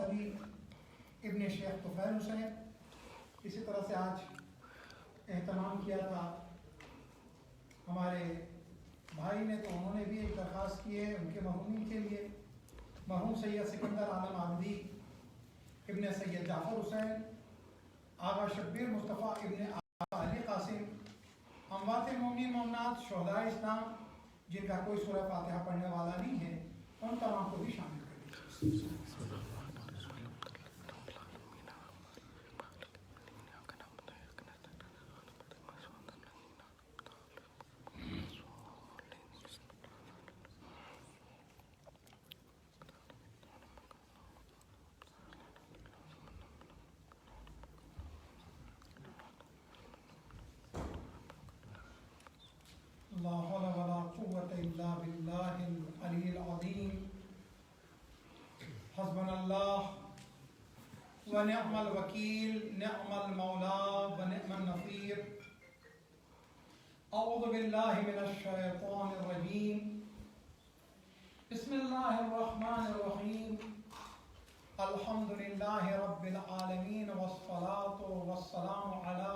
علی ابن شیخ طفیل حسین. اسی طرح سے آج اہتمام کیا تھا ہمارے بھائی نے، تو انہوں نے بھی ایک درخواست کی ہے ان کے مرحومین کے لیے. مرحوم سید سکندر عالم عابدی ابن سید جعفر حسین، آغا شبیر مصطفیٰ ابن آغا علی قاسم، اموات مومنین مومنات شہداء اسلام جن کا کوئی سورہ فاتحہ پڑھنے والا نہیں ہے، ان تمام کو بھی شامل کر دیں. لا حول ولا قوة إلا بالله العلي العظيم. حسبنا الله ونعم الوكيل، نعم المولى ونعم النصير. أعوذ بالله من الشيطان الرجيم. بسم الله الرحمن الرحيم. الحمد لله رب العالمين، والصلاة والسلام على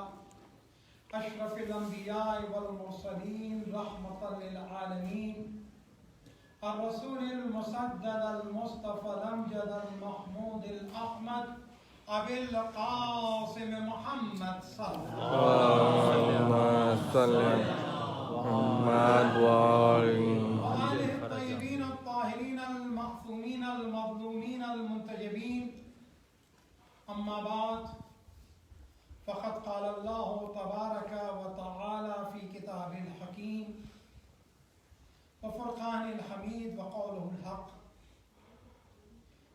أشرف الأنبياء والمرسلين رحمة للعالمين، الرسول المسدد المصطفى الأمجد المحمود الأحمد أبي القاسم محمد صلى الله عليه وسلم وآله الطيبين الطاهرين المعصومين المظلومين المنتجبين. أما بعد، فقد قال الله تبارك وتعالى في كتابه الحكيم وفرقان الحميد وقوله الحق.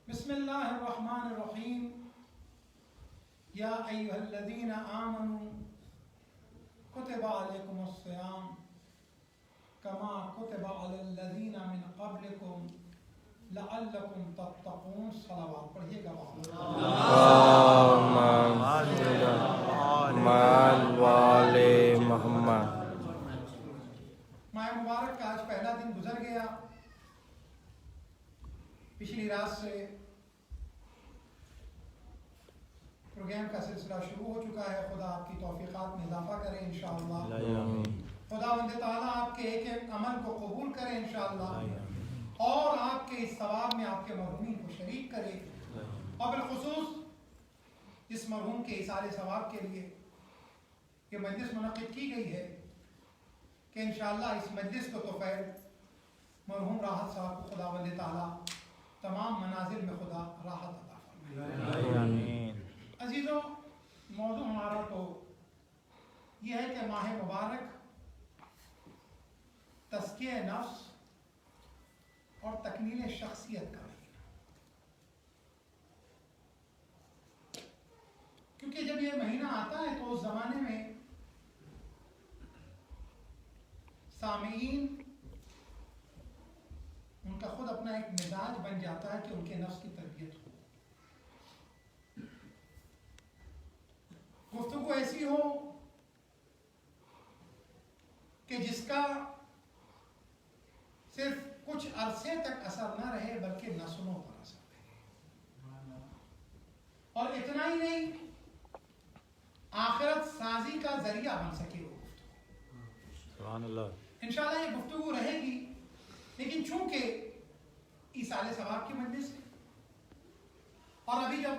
بسم الله الرحمن الرحيم. يا أيها الذين آمنوا كتب عليكم الصيام كما كتب على الذين من قبلكم لعلكم تتقون. صلوات پڑھیے گا. ماہ مبارک کا آج پہلا دن گزر گیا. پچھلی رات سے پروگرام کا سلسلہ شروع ہو چکا ہے. خدا آپ کی توفیقات میں اضافہ کرے انشاءاللہ. خدا بند تعالیٰ آپ کے ایک ایک عمل کو قبول کرے انشاءاللہ، اور آپ کے اس ثواب میں آپ کے مرحومین کو شریک کرے. اور بالخصوص اس مرحوم کے ایصال ثواب کے لیے یہ مجلس منعقد کی گئی ہے کہ انشاءاللہ اس مجلس کو طفیل مرحوم راحت صاحب کو خدا بند تعالیٰ تمام منازل میں خدا راحت عطا فرمائے. عزیزوں، موضوع ہمارا تو یہ ہے کہ ماہ مبارک تزکیہ نفس اور تکمیل شخصیت کا مہینہ. کیونکہ جب یہ مہینہ آتا ہے تو اس زمانے میں سامعین ان کا خود اپنا ایک مزاج بن جاتا ہے کہ ان کے نفس کی تربیت ہو، گفتگو ایسی ہو کہ جس کا صرف کچھ عرصے تک اثر نہ رہے بلکہ نسلوں پر اثر رہے. اور اتنا ہی نہیں، آخرت سازی کا ذریعہ بن سکے وہ گفتگو. سبحان اللہ. انشاءاللہ یہ گفتگو رہے گی، لیکن چونکہ ایصال ثواب کی مجلس ہے اور ابھی جب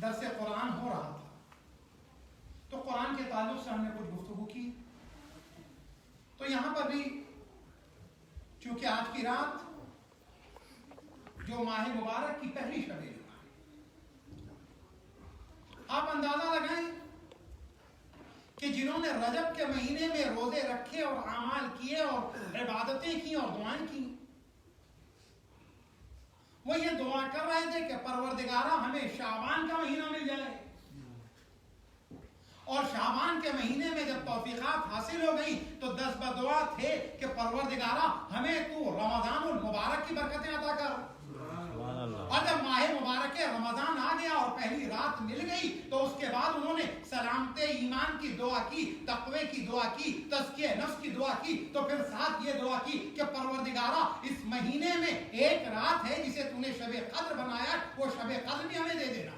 درس قرآن ہو رہا تھا تو قرآن کے تعلق سے ہم نے کچھ گفتگو کی، تو یہاں پر بھی چونکہ آج کی رات جو ماہ مبارک کی پہلی شب ہے، آپ اندازہ لگائیں کہ جنہوں نے رجب کے مہینے میں روزے رکھے اور اعمال کیے اور عبادتیں کی اور دعائیں کی، وہ یہ دعا کر رہے تھے کہ پروردگارہ ہمیں شعبان کا مہینہ مل جائے. اور شعبان کے مہینے میں جب توفیقات حاصل ہو گئی تو دس بدعا تھے کہ پروردگارہ ہمیں تو رمضان المبارک کی برکتیں عطا کر. اور جب ماہ مبارک رمضان آ گیا اور اور پہلی رات مل گئی تو اس کے بعد انہوں نے سلامت ایمان کی دعا کی، تقوی کی دعا کی، تزکیہ نفس کی دعا کی، تو پھر ساتھ یہ دعا کی کہ پروردگارا اس مہینے میں ایک رات ہے جسے تو نے شب قدر بنایا، وہ شب قدر بھی ہمیں دے دینا،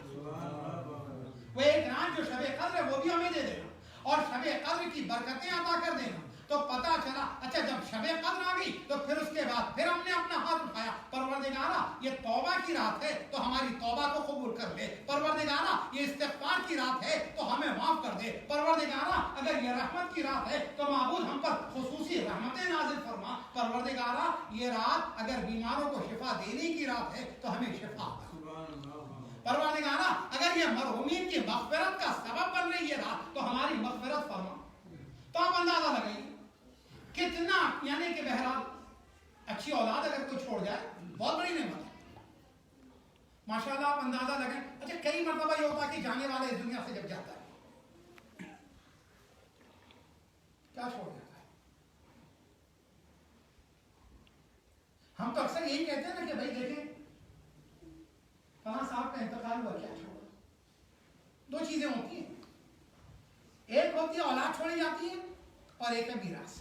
وہ ایک رات جو شب قدر ہے وہ بھی ہمیں دے دینا اور شب قدر کی برکتیں عطا کر دینا۔ تو پتا چلا اچھا جب شب قدر آ گئی تو پھر اس کے بعد پھر ہم نے اپنا ہاتھ اٹھایا، پروردگارا یہ توبہ کی رات ہے تو ہماری توبہ کو قبول کر لے، پروردگارا یہ استغفار کی رات ہے تو ہمیں معاف کر دے، پروردگارا اگر یہ رحمت کی رات ہے تو معبود ہم پر خصوصی رحمتیں نازل فرما، پروردگارا یہ رات اگر بیماروں کو شفا دینے کی رات ہے تو ہمیں شفا دے، پروردگارا اگر یہ مرحومین کی مغفرت کا سبب بن رہی ہے رات تو ہماری مغفرت فرما۔ تو آپ اندازہ لگائیے کتنا، یعنی کہ بہرحال اچھی اولاد اگر کوئی چھوڑ جائے بہت بڑی نعمت ہے، ماشاءاللہ آپ اندازہ لگائیں۔ اچھا کئی مرتبہ یہ ہوتا ہے کہ جانے والا اس دنیا سے جب جاتا ہے کیا چھوڑ جاتا ہے؟ ہم تو اکثر یہی کہتے ہیں نا کہ بھائی دیکھیں فلاں صاحب کا انتقال ہوا، کیا چھوڑا؟ دو چیزیں ہوتی ہیں، ایک ہوتی ہے اولاد چھوڑی جاتی ہے اور ایک ہے میراث،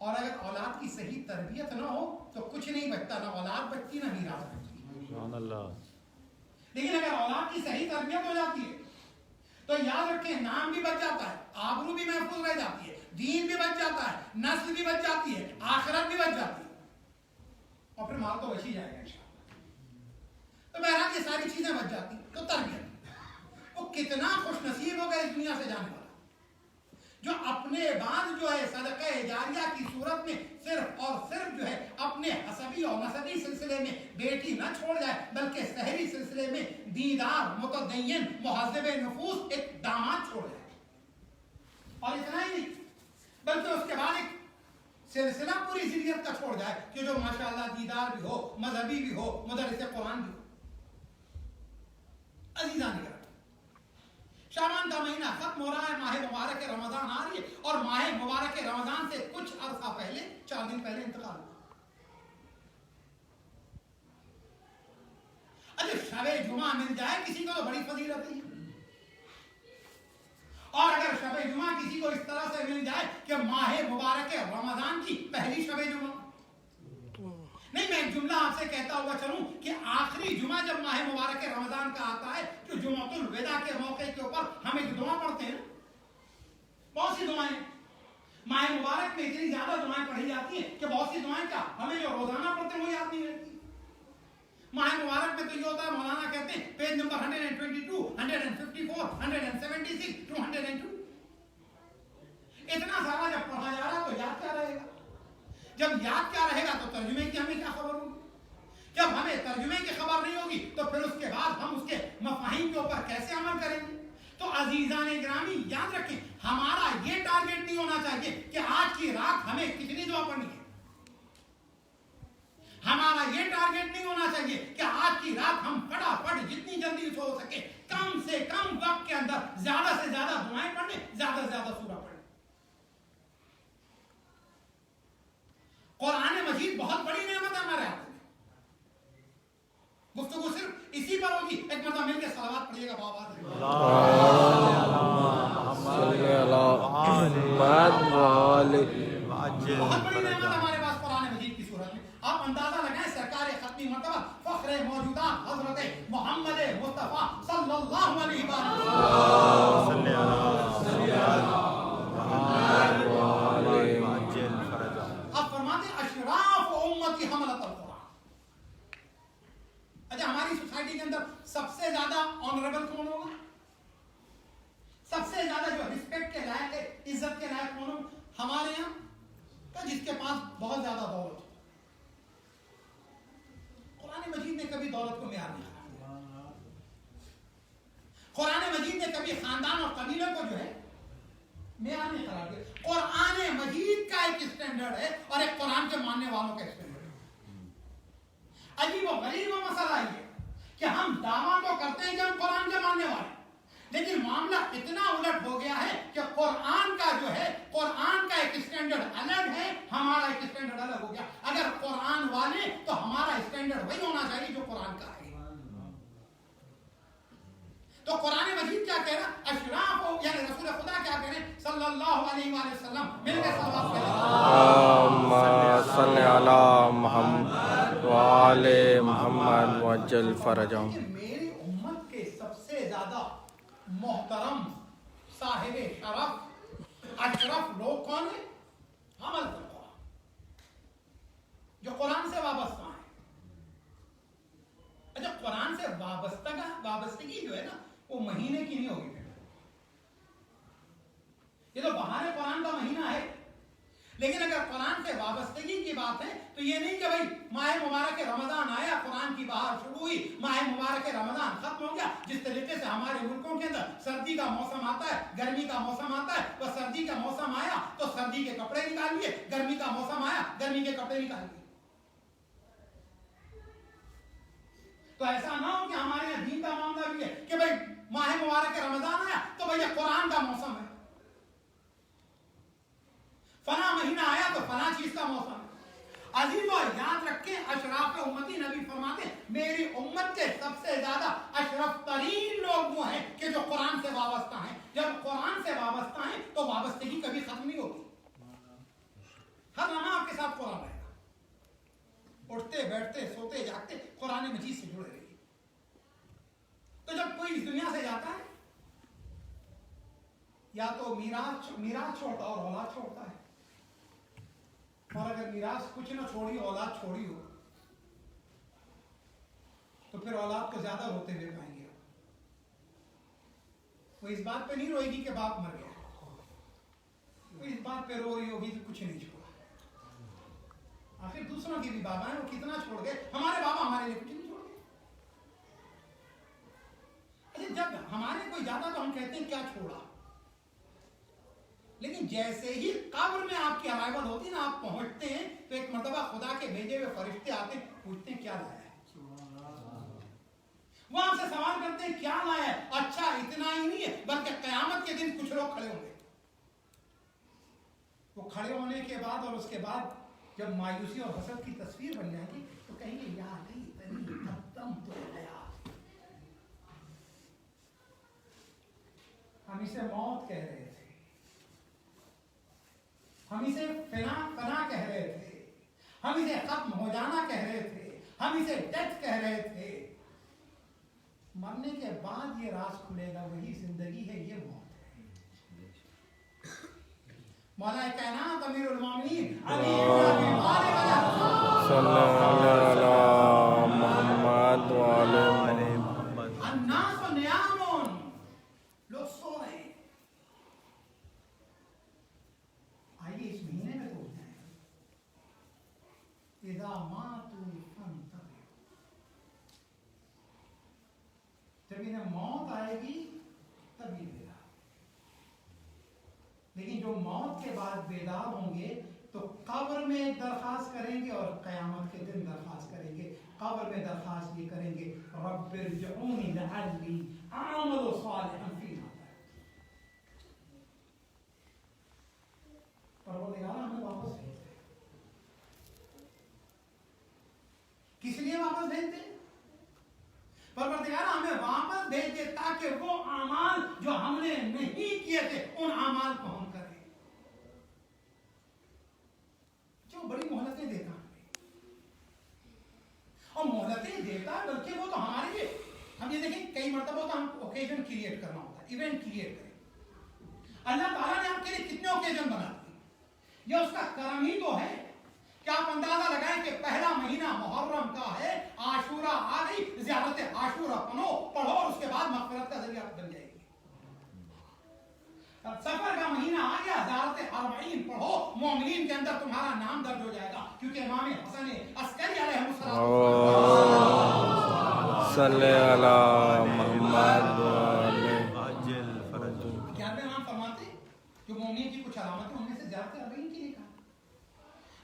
اور اگر اولاد کی صحیح تربیت نہ ہو تو کچھ نہیں بچتا، نہ اولاد بچتی نہ میراث بچتی۔ سبحان اللہ۔ لیکن اگر اولاد کی صحیح تربیت ہو جاتی ہے تو یاد رکھیں نام بھی بچ جاتا ہے، آبرو بھی محفوظ رہ جاتی ہے، دین بھی بچ جاتا ہے، نسل بھی بچ جاتی ہے، آخرت بھی بچ جاتی ہے، اور پھر مال تو بچ ہی جائے گا انشاءاللہ۔ تو بہرحال یہ ساری چیزیں بچ جاتی ہیں۔ تو تربیت، وہ کتنا خوش نصیب ہوگا اس دنیا سے جانے والا جو اپنے بعد جو ہے صدقہ جاریہ کی صورت میں صرف اور صرف جو ہے اپنے حسبی اور نسبی سلسلے میں بیٹی نہ چھوڑ جائے بلکہ شہری سلسلے میں دیندار متدین مہذب نفوس ایک داماد چھوڑ جائے، اور اتنا ہی نہیں بلکہ اس کے بعد ایک سلسلہ پوری ذریت کا چھوڑ جائے کہ جو ماشاءاللہ دیندار بھی ہو، مذہبی بھی ہو، مدرس قرآن بھی ہو۔ عزیزان کرام، شعبان کا مہینہ ختم ہو رہا ہے، ماہ مبارک رمضان آ رہی ہے، اور ماہ مبارک رمضان سے کچھ عرصہ پہلے 4 دن پہلے انتقال ہوا۔ اچھا شب جمعہ مل جائے کسی کو تو بڑی فضیلت ہے، اور اگر شب جمعہ کسی کو اس طرح سے مل جائے کہ ماہ مبارک رمضان کی پہلی شب جمعہ، نہیں میں ایک جملہ آپ سے کہتا ہوا چلوں کہ آخری جمعہ جب ماہ مبارک رمضان کا آتا ہے تو جمعۃ الوداع کے موقع کے اوپر ہم ایک دعا پڑھتے ہیں، بہت سی دعائیں ماہ مبارک میں اتنی زیادہ دعائیں پڑھی جاتی ہیں کہ بہت سی دعائیں کیا ہمیں جو روزانہ پڑھتے ہیں وہ یاد نہیں رہتی۔ ماہ مبارک میں تو یہ ہوتا ہے، مولانا کہتے ہیں پیج نمبر 122 154 176 202، اتنا سارا جب پڑھا جا رہا تو یاد کیا رہے گا؟ جب یاد کیا رہے گا تو ترجمے کی ہمیں کیا خبر ہوگی؟ جب ہمیں ترجمے کی خبر نہیں ہوگی تو پھر اس کے بعد ہم اس کے مفاہیم کے اوپر کیسے عمل کریں گے؟ تو عزیزان گرامی یاد رکھیں، ہمارا یہ ٹارگٹ نہیں ہونا چاہیے کہ آج کی رات ہمیں کتنی دعا پڑھنی ہے، ہمارا یہ ٹارگٹ نہیں ہونا چاہیے کہ آج کی رات ہم فٹافٹ جتنی جلدی ہو سکے کم سے کم وقت کے اندر زیادہ سے زیادہ دعائیں پڑھیں، زیادہ سے زیادہ سورہ پڑھیں۔ قرآن مجید بہت بڑی نعمت ہے ہمارے ہاتھ میں، گفتگو صرف اسی پر ہوگی، ایک مرتبہ مل کے صلوات پڑھیے گا بابا، بہت بڑی نعمت ہمارے پاس قرآن مجید کی صورت میں۔ آپ اندازہ لگائیں سرکار ختمی مرتبہ فخر موجودات حضرت محمد مصطفیٰ صلی اللہ علیہ وسلم، اب فرماتے اشراف امتی حملت القرآن۔ اچھا ہماری سوسائٹی کے اندر سب سے زیادہ آنریبل کون ہوگا؟ سب سے زیادہ جو رسپیکٹ کے لائق ہے، عزت کے لائق کون ہوگا؟ ہمارے یہاں تو جس کے پاس بہت زیادہ دولت ہو۔ قرآن مجید نے کبھی دولت کو معیار نہیں قرار، قرآن مجید نے کبھی خاندان اور قبیلے کو جو ہے معیار نہیں قرار دیا۔ قرآن مجید کا ایک اسٹینڈرڈ ہے اور ایک قرآن کے ماننے والوں کا اسٹینڈرڈ ہے۔ عجیب و غریب و مسئلہ یہ کہ ہم دعویٰ تو کرتے ہیں کہ ہم قرآن کے ماننے والے، لیکن معاملہ اتنا الٹ ہو گیا ہے کہ قرآن کا جو ہے، قرآن کا ایک اسٹینڈرڈ الگ ہے، ہمارا ایک اسٹینڈرڈ الگ ہو گیا۔ اگر قرآن والے تو ہمارا اسٹینڈرڈ وہی ہونا چاہیے جو قرآن کا ہے۔ کیا کہہ رہا اشراف ہو یعنی رسول خدا کیا کہہ رہے صلی اللہ علیہ وآلہ وسلم مل کے صلوات کریں اللہم صلی علی محمد وآل محمد وعجل فرجہم. میری امت کے سب سے زیادہ محترم صاحب شرف اشرف لوگ کون ہیں؟ حمل القرآن جو قرآن سے وابستہ ہیں. اچھا قرآن سے وابستگی جو ہے نا وہ مہینے کی نہیں ہوگی. یہ تو بہار قرآن کا مہینہ ہے لیکن اگر قرآن سے وابستگی کی بات ہے تو یہ نہیں کہ بھائی ماہ مبارک رمضان آیا قرآن کی بہار شروع ہوئی ماہ مبارک رمضان ختم ہو گیا. جس طریقے سے ہمارے ملکوں کے اندر سردی کا موسم آتا ہے گرمی کا موسم آتا ہے وہ سردی کا موسم آیا تو سردی کے کپڑے نکال لیے گرمی کا موسم آیا گرمی کے کپڑے نکال لیے. تو ایسا نہ ہو کہ ہمارے یہاں دین کا معاملہ بھی ہے کہ بھائی ماہ مبارک رمضان آیا تو بھائی یہ قرآن کا موسم ہے فلاں مہینہ آیا تو فلاں چیز کا موسم ہے. عزیزو یاد رکھیں اشراف امتی نبی فرماتے ہیں میری امت کے سب سے زیادہ اشرف ترین لوگ وہ ہیں کہ جو قرآن سے وابستہ ہیں. جب قرآن سے وابستہ ہیں تو وابستگی کبھی ختم نہیں ہوتی. ہر لمحہ آپ کے ساتھ قرآن رہے گا. اٹھتے بیٹھتے سوتے جاگتے قرآن مجید سے جڑے رہیے. تو جب کوئی اس دنیا سے جاتا ہے یا تو میراث چھوڑتا اور اولاد چھوڑتا ہے اور اگر میراث کچھ نہ چھوڑی اولاد چھوڑی ہو تو پھر اولاد کو زیادہ روتے ہوئے پائیں گے. وہ اس بات پہ نہیں روئے گی کہ باپ مر گیا وہ اس بات پہ رو رہی ہوگی کہ کچھ نہیں چھوڑا. آخر دوسروں کے بھی بابا ہیں وہ کتنا چھوڑ گئے ہمارے بابا ہمارے لیے کچھ نہیں چھوڑ گئے. اچھا جب ہمارے کوئی جاتا تو ہم کہتے ہیں کیا چھوڑا لیکن جیسے ہی قبر میں آپ کی ارائیول ہوتی نا آپ پہنچتے ہیں تو ایک مرتبہ خدا کے بھیجے ہوئے فرشتے آتے ہیں پوچھتے ہیں کیا لایا ہے. وہ آپ سے سوال کرتے ہیں کیا لایا ہے. اچھا اتنا ہی نہیں ہے بلکہ قیامت کے دن کچھ لوگ کھڑے ہوں گے. وہ کھڑے ہونے کے بعد اور اس کے بعد جب مایوسی اور حسرت کی تصویر بن جائے گی تو کہیں گے یا ختم تو گیا. ہم اسے موت کہہ رہے تھے ہم اسے فنا کہہ رہے تھے ہم اسے ختم ہو جانا کہہ رہے تھے ہم اسے ڈیتھ کہہ رہے تھے. مرنے کے بعد یہ راز کھلے گا وہی زندگی ہے یہ موت ہے. مولا کائنات امیر المومنین علی بن ابی طالب صلی علی محمد وآل محمد. الناس نیام لوگ سو رہے ہیں. آئیے اس مہینے میں تو اٹھنا ہے. اذا ماتوا فانتظروا جب انہیں موت آئے گی تبھی بیدار. لیکن جو موت کے بعد بیدار ہوں گے تو قبر میں ایک درخواست کریں گے اور قیامت کے دن درخواست کریں گے. قبر میں درخواست یہ کریں گے رب ارجعونی لعلی اعمل صالحا فیما ترکت. پروردگار ہمیں واپس بھیجتے ہیں. کس لیے واپس بھیجتے ہیں؟ پروردگار ہمیں واپس بھیجتے تاکہ وہ اعمال جو ہم نے نہیں کیے تھے ان اعمال کو ہم کریں. جو بڑی مہلتیں دیتا ہمیں اور مہلتیں دیتا ہے بلکہ وہ تو ہمارے لیے ہم یہ دیکھیں کئی مرتبہ تو ہم اوکیزن کریٹ کرنا ہوتا ہے ایونٹ کریٹ کریں. اللہ تعالیٰ نے آپ کے لیے کتنے اوکیزن بنا دیے. یہ اس کا کرم ہی تو ہے کہ آپ اندازہ لگائیں کہ پہلا مہینہ محرم کا ہے عاشورہ آ گئی زیارت عاشورہ پڑھو اور اس کے بعد مغفرت کا ذریعہ بن جائے گی. سفر کا مہینہ آ گیا زیارت اربعین پڑھو مومنین کے اندر تمہارا نام درج ہو جائے گا کیونکہ امام حسن عسکری علیہ السلام صلی علی محمد وآل عجل فرجہ. کیا امام فرماتے ہیں جو مومنین کی کچھ علامتیں ان میں سے زیارت اربعین کی لکھا.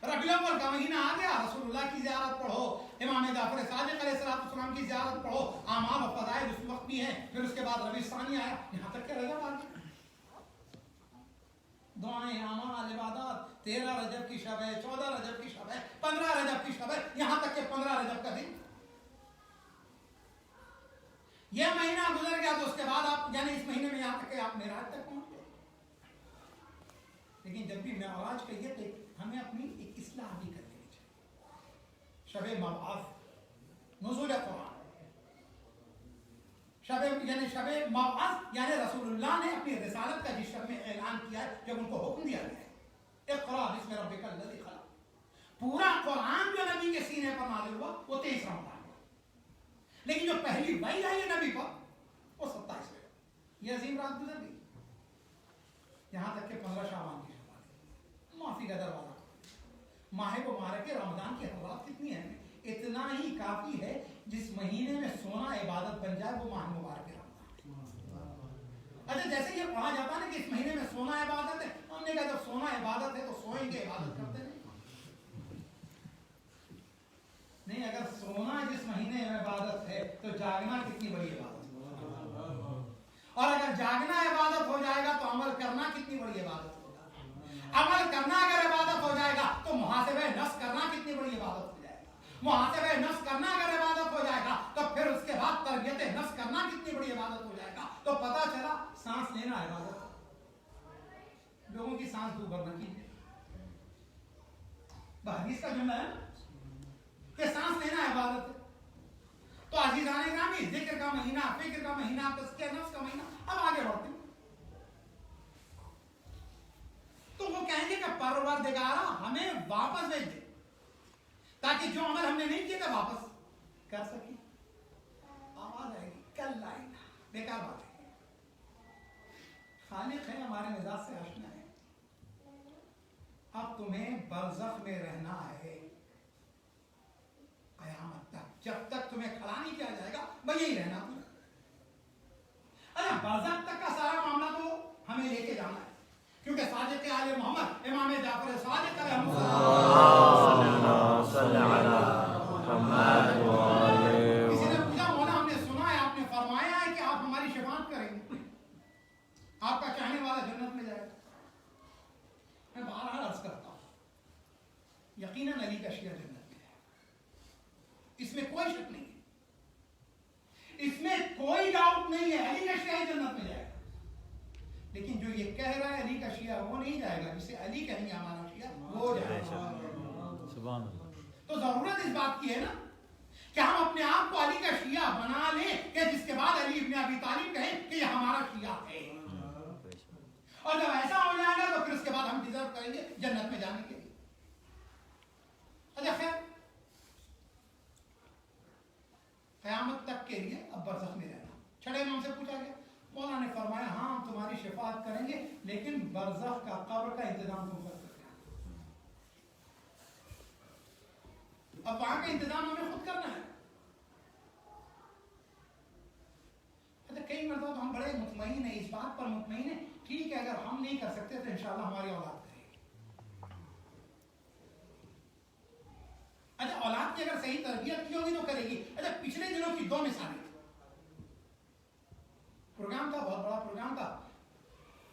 ربیع الاول کا مہینہ آ گیا رسول اللہ کی زیارت پڑھو امام جعفر صادق علیہ السلام کی زیارت پڑھو. اعمال و فضائل اس وقت بھی ہیں. پھر اس کے بعد ربیع ثانی آیا یہاں تک کہ رجب آ گیا. دعائیں اعمال عبادات 13 رجب کی شب ہے 14 رجب کی شب ہے 15 رجب کی شب ہے یہاں تک کہ 15 رجب کا دن. یہ مہینہ گزر گیا تو اس کے بعد آپ یعنی اس مہینے میں یہاں تک کہ آپ معراج تک پہنچ گئے. لیکن جب بھی معراج کہیے تو ہمیں اپنی ایک اصلاح بھی کر لینی چاہیے. شب مبعث نزول قرآن شب مبعث یعنی رسول اللہ نے اپنی رسالت کا جس شب میں اعلان کیا ہے جب ان کو حکم دیا گیا ہے اقرا بسم ربک الذی خلق. پورا قرآن جو نبی کے سینے پر نازل ہوا وہ 23 رمضان ہوا. لیکن جو پہلی وحی آئی ہے نبی پر وہ 27 ہے. یہ عظیم رات گزر گئی. یہاں تک کہ 15 شعبان کی شب معافی کا دروازہ. ماہ مبارک رمضان کی حرارت کتنی ہے؟ اتنا ہی کافی ہے جس مہینے میں سونا عبادت بن جائے وہ ماہ مبارک رمضان. اچھا جیسے یہ پڑھا جاتا ہے کہ اس مہینے میں سونا عبادت ہے, ہم نے کہا جب سونا عبادت ہے تو سوئیں گے عبادت کرتے نہیں. اگر سونا جس مہینے میں عبادت ہے تو جاگنا کتنی بڑی عبادت ہے. اور اگر جاگنا عبادت ہو جائے گا تو عمل کرنا کتنی بڑی عبادت ہوگا. عمل کرنا اگر عبادت ہو جائے گا تو محاسبہ نفس کرنا کتنی بڑی عبادت ہو جائے گا. محاسبہ نفس کرنا اگر عبادت ہو جائے گا تو پھر اس کے بعد تربیت نفس کرنا کتنی بڑی عبادت ہو جائے گا. تو پتہ چلا سانس لینا عبادت. لوگوں کی سانس دوبر نہ کیجیے. حدیث کا جملہ ہے کہ سانس لینا عبادت ہے. تو عزیزان گرامی ذکر کا مہینہ, فکر کا مہینہ, تزکیہ نفس کا مہینہ. اب آگے بڑھتے ہیں تو وہ کہیں گے کہ پروردگارا ہمیں واپس بھیج دے تاکہ جو عمل ہم نے نہیں کیا تھا واپس کر سکیں. آواز آئے گی کل لائے گا, بیکار بات ہے. خالق ہے, ہمارے مزاج سے آشنا ہے. اب تمہیں برزخ میں رہنا ہے قیامت تک. جب تک تمہیں کھڑا نہیں کیا جائے گا بھائی یہی رہنا تمہیں. برزخ تک کا سارا معاملہ تو ہمیں لے کے جانا ہے کیونکہ صادق آل محمد امام جعفر صادق علیہ کسی نے پوچھا مولا ہم نے سنا ہے آپ نے فرمایا ہے کہ آپ ہماری شفاعت کریں گے, آپ کا چاہنے والا جنت میں جائے گا. میں بہرحال عرض کرتا ہوں یقیناً علی کا شیعہ جنت میں ہے, اس میں کوئی شک نہیں ہے, اس میں کوئی ڈاؤٹ نہیں ہے. علی کا شیعہ جنت میں جائے گا. لیکن جو یہ کہہ رہا ہے علی کا شیعہ وہ نہیں جائے گا, جسے علی کہیں گے ہمارا شیعہ وہ جائے گا. تو ضرورت اس بات کی ہے نا کہ ہم اپنے آپ کو علی کا شیعہ بنا لیں کہ جس کے بعد علی ابن ابی طالب کہیں کہ یہ ہمارا شیعہ ہے. اور جب ایسا ہو جائے گا تو پھر اس کے بعد ہم ڈیزرو کریں گے جنت میں جانے کے لیے. اچھا خیر, قیامت تک کے لیے اب برزخ میں رہنا. چھڑے امام سے پوچھا گیا, مولا نے فرمایا ہاں ہم تمہاری شفاعت کریں گے لیکن برزخ کا قبر کا انتظام تم کر سکتے ہیں. اب وہاں کا انتظام ہمیں خود کرنا ہے. کئی مرتبہ تو ہم بڑے مطمئن ہیں, اس بات پر مطمئن ہیں ٹھیک ہے اگر ہم نہیں کر سکتے تو انشاءاللہ ہماری اولاد کرے گی. اچھا اولاد کی اگر صحیح تربیت کی ہوگی تو کرے گی. اچھا پچھلے دنوں کی 2 مثالیں. پروگرام تھا, بہت بڑا پروگرام تھا.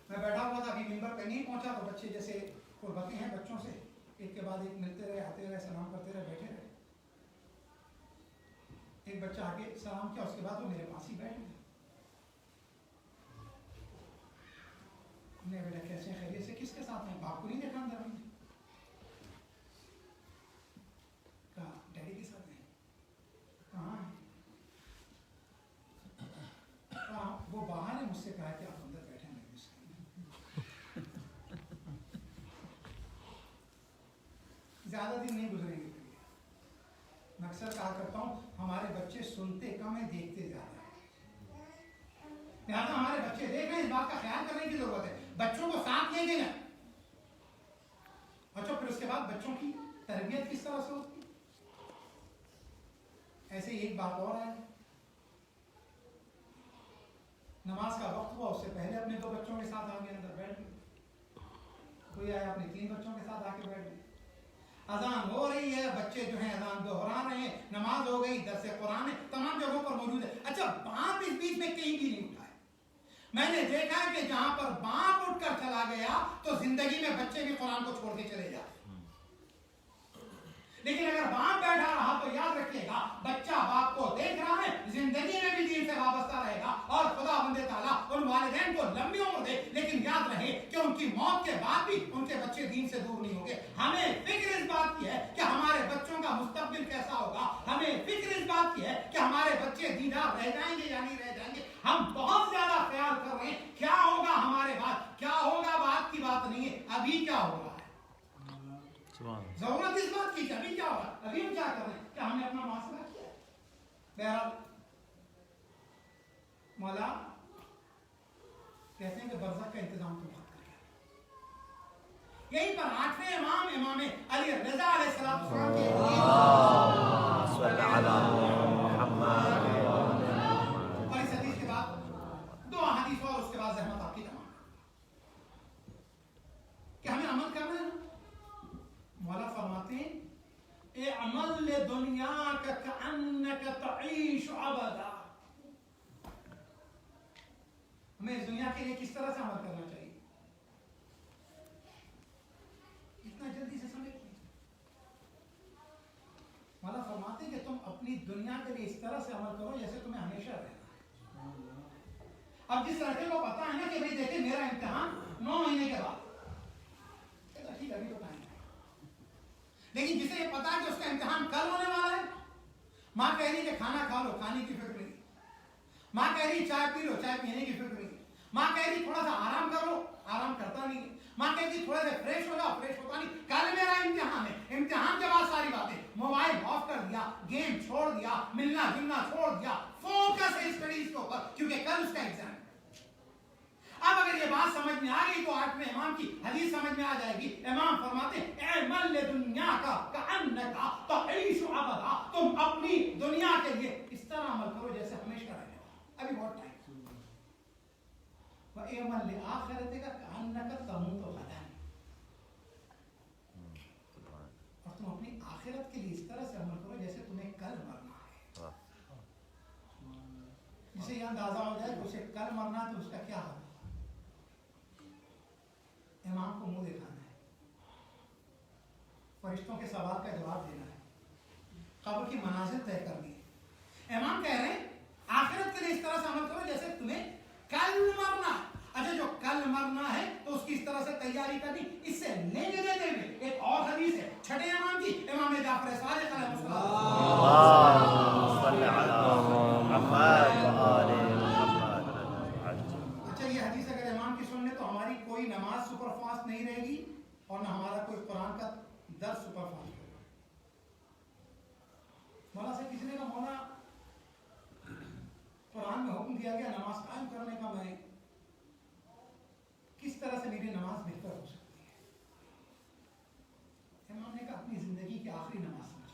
میں بیٹھا ہوا تھا, ابھی ممبر پہ نہیں پہنچا تو بچے جیسے قربتیں ہیں بچوں سے ایک کے بعد ایک ملتے رہے, آتے رہے, سلام کرتے رہے, بیٹھے رہے. ایک بچہ آگے سلام کیا, اس کے بعد وہ میرے پاس ہی بیٹھ گیا. نے بیٹا کیسے خیریت سے, کس کے ساتھ ہیں, باپ کو نہیں دیکھا اندر میں. کہا ڈیڈی کے ساتھ ہیں. کہاں ہیں؟ کہا وہ باہر ہے, مجھ سے کہا کہ آپ اندر بیٹھے ہیں. زیادہ دن نہیں گزریں گے. میں اکثر کہا کرتا ہوں ہمارے بچے سنتے کم ہیں, دیکھتے زیادہ ہیں. لہٰذا ہمارے بچے دیکھ رہے ہیں, اس بات کا خیال کرنے کی ضرورت ہے. بچوں کو ساتھ لے کے جائیں. اچھا پھر اس کے بعد بچوں کی تربیت کس طرح سے ہوتی ہے. ایسے ہی ایک بات اور ہے, نماز کا وقت ہوا, اس سے پہلے اپنے 2 بچوں کے ساتھ آگے اندر بیٹھ گئے. کوئی آیا اپنے 3 بچوں کے ساتھ آ کے بیٹھ گئے. اذان ہو رہی ہے, بچے جو ہیں اذان دہرا رہے ہیں, نماز ہو گئی, درس قرآن ہے, تمام جگہوں پر موجود ہے. اچھا باپ اس بیچ میں کہیں بھی نہیں اٹھا ہے. میں نے دیکھا کہ جہاں پر باپ اٹھ کر چلا گیا تو زندگی میں بچے بھی قرآن کو چھوڑ کے چلے جاتے. لیکن اگر باپ بیٹھا رہا تو یاد رکھیے گا بچہ باپ کو دیکھ رہا ہے, زندگی میں بھی دین سے وابستہ ان والدین کو لمبی عمر دے، لیکن یاد رہے کہ ان کی موت کے بعد بھی ان کے بچے دین سے دور نہیں ہوں گے. ہمیں فکر اس بات کی ہے کہ ہمارے بچوں کا مستقبل کیسا ہوگا، ہمیں فکر اس بات کی ہے کہ ہمارے بچے دیندار رہ جائیں گے یا نہیں رہ جائیں گے. ہم بہت زیادہ خیال کر رہے ہیں کیا ہوگا ہمارے بعد، کیا ہوگا بات کی بات نہیں ہے، ابھی کیا ہو رہا ہے. ضرورت اس بات کی کہ ابھی کیا ہوگا، ابھی ہم کیا کر رہے ہیں، کیا ہم نے اپنا محاسبہ کیا ہے. بہرحال مولا کہتے ہیں کہ برزخ کا انتظام تو بہت کر گیا. یہیں پر 8ویں امام علی رضا علیہ السلام کے اور اس حدیث کے بعد 2 احادیث اور اس کے بعد زحمت آپ کی تمام کہ ہمیں عمل کرنا ہے. مولا فرماتے ہیں اعمل لدنیاک کأنک تعیش ابدا. ہمیں اس دنیا کے لیے کس طرح سے عمل کرنا چاہیے، اتنا جلدی سے سمجھ لیں. مولا فرماتے ہیں کہ تم اپنی دنیا کے لیے اس طرح سے عمل کرو جیسے تمہیں ہمیشہ رہنا ہے. اب جس لڑکے کو پتا ہے نا کہ بھائی دیکھیں میرا امتحان 9 مہینے کے بعد، ٹھیک ہے ابھی تو ٹائم ہے. لیکن جسے یہ پتا ہے کہ اس کا امتحان کل ہونے والا ہے، ماں کہہ رہی کہ کھانا کھا لو، کھانے کی فکر نہیں. ماں کہہ رہی چائے پی لو، چائے پینے کی فکر نہیں. ماں کہہ رہی تھوڑا سا آرام کر لو، آرام کرتا نہیں. ماں کہہ رہی تھوڑا سا فریش ہو جاؤ، فریش ہوتا نہیں. کل میرا امتحان ہے، امتحان کے بعد ساری باتیں، موبائل آف کر دیا، گیم چھوڑ دیا، ملنا جلنا چھوڑ دیا، فوکس ہے اسٹڈیز کے اوپر کیونکہ کل اس کا ایگزام ہے. اب اگر یہ بات سمجھ میں آ گئی تو 8ویں امام کی حدیث سمجھ میں آ جائے گی. امام فرماتے ہیں اعمل لدنیاک کأنک تعیش ابدا. تم اپنی دنیا کے لیے اس طرح عمل کرو جیسے ہمیشہ رہے. ابھی بہت ٹائم. وَاعْمَلْ لِآخِرَتِكَ كَأَنَّكَ تَمُوتُ غَدًا. اور تم اپنی آخرت کے لیے اس طرح سے عمل کرو جیسے تمہیں کل مرنا ہے. جسے یہ اندازہ ہو جائے کہ اسے کل مرنا ہے تو اس کا کیا حال ہے. امام کو منہ دکھانا ہے، فرشتوں کے سوال کا جواب دینا ہے، قبر کی منازل طے کرنی ہے. امام کہہ رہے ہیں آخرت کے لیے اس طرح سے عمل کرو جیسے تمہیں کل مرنا. اچھا جو کل مرنا ہے تو اس کی اس طرح سے تیاری کرنی. اس سے لینے دینے میں ایک اور حدیث ہے 6 امام کی، امام جعفر صادق علیہ السلام. اچھا یہ حدیث اگر امام کی سن لیں تو ہماری کوئی نماز سپر فاسٹ نہیں رہے گی اور نہ ہمارا کوئی قرآن کا درس سپر فاسٹ ہوگا. مولا سے کسی نے کہا مولا قرآن میں حکم دیا گیا نماز قائم کرنے کا، میں کس طرح سے میری نماز بہتر ہو سکتی ہے. امام نے کہا اپنی زندگی کی آخری نماز سمجھ.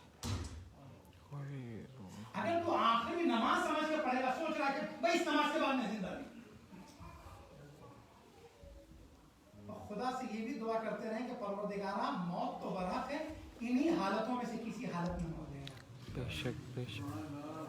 اگر تو آخری نماز سمجھ کے پڑھے گا، سوچ رہا ہے کہ بھائی اس نماز کے بعد میں زندہ نہیں. خدا سے یہ بھی دعا کرتے رہیں کہ پروردگارہ موت تو برحق ہے، انہی حالتوں میں سے کسی حالت میں موت دینا. بے شک بے شک.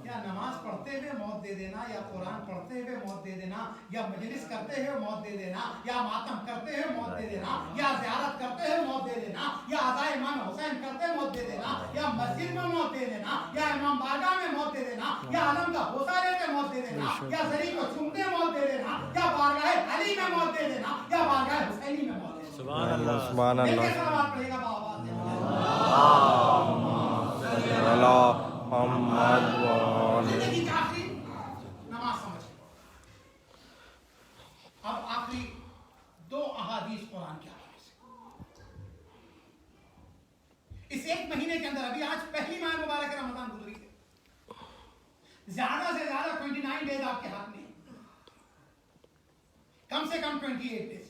یا نماز پڑھتے ہوئے موت دے دینا، یا قرآن پڑھتے ہوئے موت دے دینا، یا مجلس کرتے ہوئے موت دے دینا، یا ماتم کرتے ہوئے موت دے دینا، یا زیارت کرتے ہوئے موت دے دینا، یا ادائے امام حسین کرتے موت دے دینا، یا مسجد میں موت دے دینا، یا امام بارگاہ میں موت دے دینا، یا علم کا بوسہ لیتے موت دے دینا، یا زری کو چومتے موت دے دینا، یا بارگاہ علی میں موت دے دینا، یا بارگاہ حسینی میں موت دے دینا. سبحان اللہ سبحان اللہ. سلام پڑھے گا بابا زندگی کی آخری نماز سمجھ. اب آخری 2 احادیث قرآن کے حوالے سے. اس 1 مہینے کے اندر ابھی آج پہلی ماہ مبارک رمضان گزری ہے، زیادہ سے زیادہ 29 ڈیز آپ کے ہاتھ میں ہیں، کم سے کم 28 ڈیز.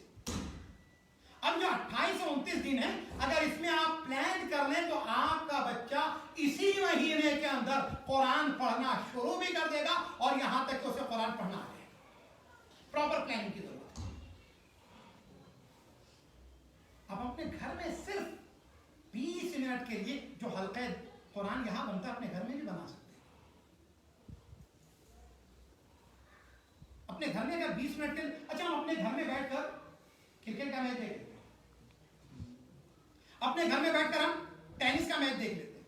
اب جو 28 اور 29 دن ہے، اگر اس میں آپ پلان کر لیں تو آپ کا بچہ اسی مہینے کے اندر قرآن پڑھنا شروع بھی کر دے گا اور یہاں تک کہ اسے قرآن پڑھنا آ جائے گا. پراپر پلاننگ کی ضرورت ہے. اب اپنے گھر میں صرف 20 منٹ کے لیے جو حلقہ قرآن یہاں بنتا ہے اپنے گھر میں بھی بنا سکتے ہیں. اپنے گھر میں اگر 20 منٹ کے لیے، اچھا ہم اپنے گھر میں بیٹھ کر کرکٹ کا میچ دیکھ لیتے ہیں، اپنے گھر میں بیٹھ کر ہم ٹینس کا میچ دیکھ لیتے ہیں،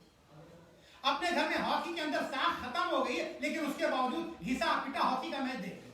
اپنے گھر میں ہاکی کے اندر ساکھ ختم ہو گئی ہے لیکن اس کے باوجود گھسا پٹا ہاکی کا میچ دیکھ لیتے ہیں.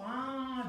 5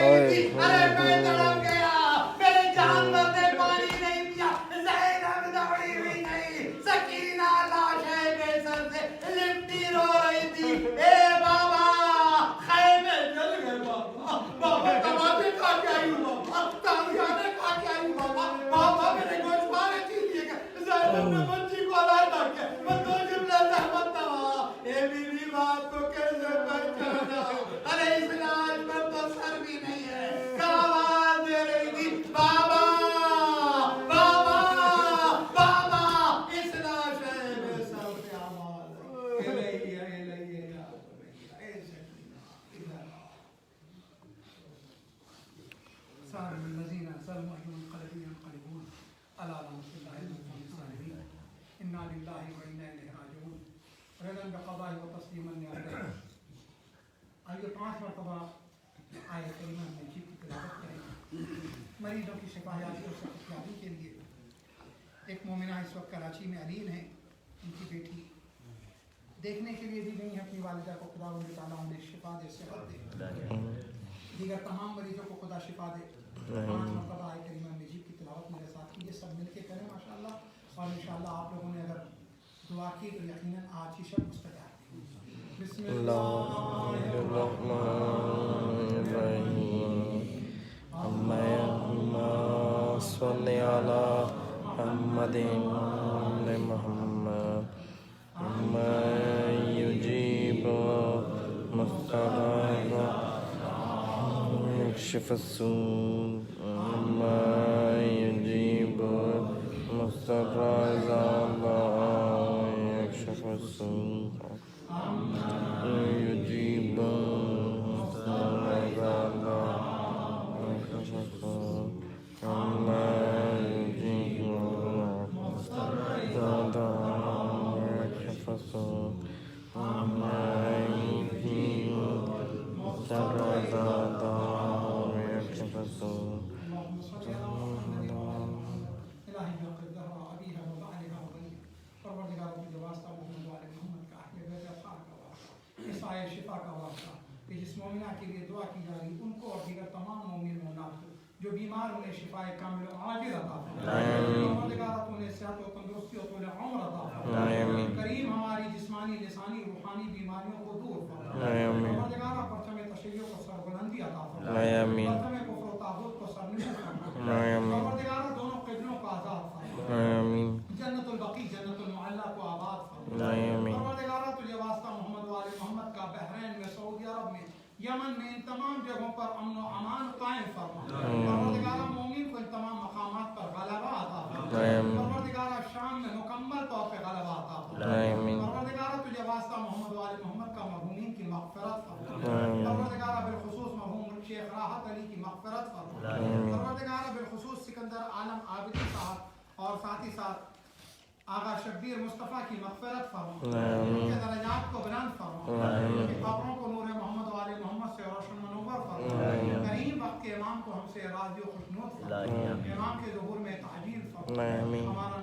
رہی تھی ارے میں تڑپ گیا میرے جانور نے پانی نہیں پیا زینب دوڑی ہوئی نہیں سکینہ لاش ہے بے سر سے لپٹی رو رہی تھی اے بابا خیمے جل گئے بابا بابا تماچے کھا کے آئی ہوں بابا تانیانے کھا کے آئی ہوں بابا بابا میرے گوشت مارے چیز دیے گئے زینب نے بچی کو علیحدہ کیا میں دو جملے زحمت تھا اے بیوی باپ کو کیسے پہچانا ارے اس لاش پر تو سر بھی نہیں ہے آواز دے رہی تھی بابا بابا بابا اس لاش ہے بے سر سے آواز الیہ الیہ یا اے سکینہ سار الذین ظلموا منقلبون ينقلبون على رحمة الله القوم الصالحين انا لله وانا الیہ راجعون رضا بقضاء وتسلیما لعلیہ. آئیے 5 مرتبہ آیت کریمہ مجید کی تلاوت کریں مریضوں کی شفایابی اور صحتیابی کے لیے. ایک مومنہ اس وقت کراچی میں علین ہے، ان کی بیٹی دیکھنے کے لیے بھی گئی ہیں اپنی والدہ کو، خدا ان تعالیٰ انہیں شفا دے صحت دے، دیگر تمام مریضوں کو خدا شفا دے. 5 مرتبہ آیت کریمہ مجید کی تلاوت میرے ساتھ کیجیے، سب مل کے کریں ماشاءاللہ. اور انشاءاللہ آپ لوگوں نے اگر دعا کی تو یقیناً آج کی شب مستجاب ہے. بسم اللہ الرحمن الرحیم اللہم صلی علی محمد محمد من یجیب مضطر یکشف السوء من یجیب مضطر اذا دعا یکشف السوء یجیب مضطر اذا دعا یکشف السوء من یجیب مضطر اذا دعا یکشف السوء من یجیب مضطر اذا دعا یکشف السوء. اللهم صل على محمد الہی بقد دہرہ ابیہا و بعلہا و بنیہا. پروردگار کی جو واسطہ محمد و آل محمد کا اہل بیت اطہار کا واسطہ، اس آئے شفا کا واسطہ کہ جس مومنہ کے لیے دعا کی جا رہی ان کو اور دیگر تمام مومن مومنات کو جو بیمار انہیں شفا کامل و عاجل عطا فرما. پروردگار انہیں صحت و تندرستی و طول عمر عطا فرما. کریم ہماری جسمانی لسانی روحانی بیماریوں کو دور فرما. پروردگار پرچم تشیع کو سربلندی عطا فرما. پرچم کفر و طاغوت کو سرنگون فرما. پروردگار دونوں قبلوں کو آزاد فرما. جنت البقیع جنت المعلی کو آباد فرما. پروردگار تجھے واسطہ محمد و آل محمد کا بحرین میں، سعودی عرب میں، یمن میں، ان تمام جگہوں پر امن و امان قائم فرما. پروردگار مومن کو ان تمام مقامات پر غلبہ عطا فرما. پروردگار شام میں مکمل طور پہ غلبہ عطا فرما. پروردگار تجھے واسطہ محمد و آل محمد کا مرحومین کی مغفرت فرما. پروردگار بالخصوص مرحوم شیخ راحت علی کی مغفرت فرما. پروردگار بالخصوص سکندر عالم عابدی صاحب اور ساتھ ہی ساتھ آغا شبیر مصطفیٰ کی مغفرت فرما. ان کے درجات کو بلند فرما. ان کے قبروں کو نور محمد و آل محمد سے روشن منور فرما. کریم وقت کے امام کو ہم سے راضی و خوشنود فرما. امام کے ظہور میں تعجیل فرما. ہمارا